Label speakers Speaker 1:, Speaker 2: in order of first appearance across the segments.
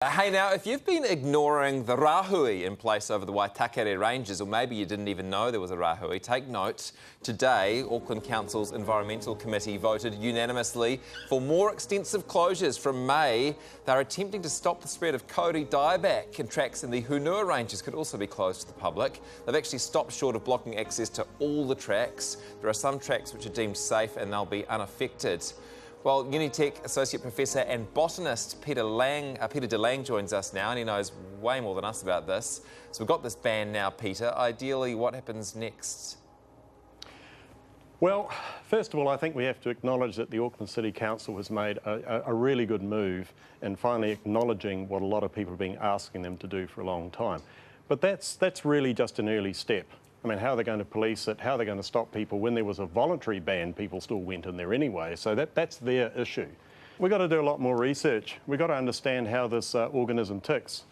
Speaker 1: Hey now, if you've been ignoring the rahui in place over the Waitākere Ranges, or maybe you didn't even know there was a rahui, take note. Today, Auckland Council's Environmental Committee voted unanimously for more extensive closures from May. They're attempting to stop the spread of Kauri dieback, and tracks in the Unitec Ranges could also be closed to the public. They've actually stopped short of blocking access to all the tracks. There are some tracks which are deemed safe and they'll be unaffected. Well, Unitec Associate Professor and botanist Peter de Lange joins us now, and he knows way more than us about this. So we've got this ban now, Peter. Ideally, what happens next?
Speaker 2: Well, first of all, I think we have to acknowledge that the Auckland City Council has made a really good move in finally acknowledging what a lot of people have been asking them to do for a long time. But that's really just an early step. I mean, how are they going to police it? How are they going to stop people? When there was a voluntary ban, people still went in there anyway, so that's their issue. We've got to do a lot more research. We've got to understand how this organism ticks.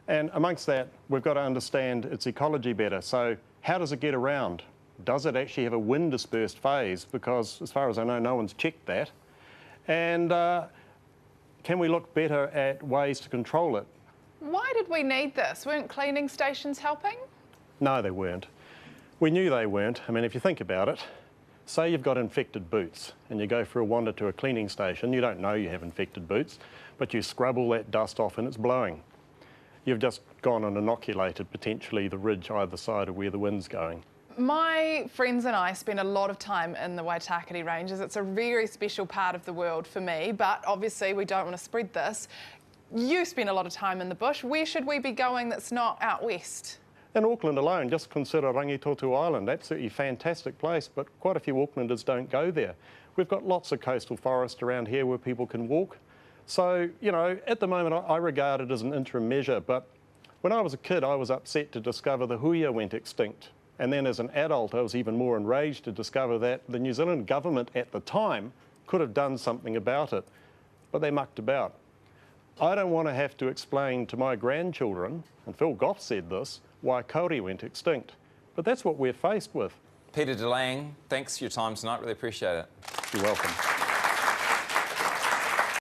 Speaker 2: And amongst that, we've got to understand its ecology better. So how does it get around? Does it actually have a wind dispersed phase? Because as far as I know, no one's checked that. And can we look better at ways to control it?
Speaker 3: Why did we need this? Weren't cleaning stations helping?
Speaker 2: No, they weren't. We knew they weren't. I mean, if you think about it, say you've got infected boots and you go for a wander to a cleaning station, you don't know you have infected boots, but you scrub all that dust off and it's blowing. You've just gone and inoculated potentially the ridge either side of where the wind's going.
Speaker 3: My friends and I spend a lot of time in the Waitākere Ranges. It's a very special part of the world for me, but obviously we don't want to spread this. You spend a lot of time in the bush. Where should we be going that's not out west?
Speaker 2: In Auckland alone, just consider Rangitoto Island, absolutely fantastic place, but quite a few Aucklanders don't go there. We've got lots of coastal forest around here where people can walk. So, you know, at the moment I regard it as an interim measure, but when I was a kid I was upset to discover the huia went extinct. And then as an adult I was even more enraged to discover that the New Zealand government at the time could have done something about it, but they mucked about. I don't want to have to explain to my grandchildren, and Phil Goff said this, why Kauri went extinct. But that's what we're faced with.
Speaker 1: Peter de Lange, thanks for your time tonight. Really appreciate it.
Speaker 2: You're welcome.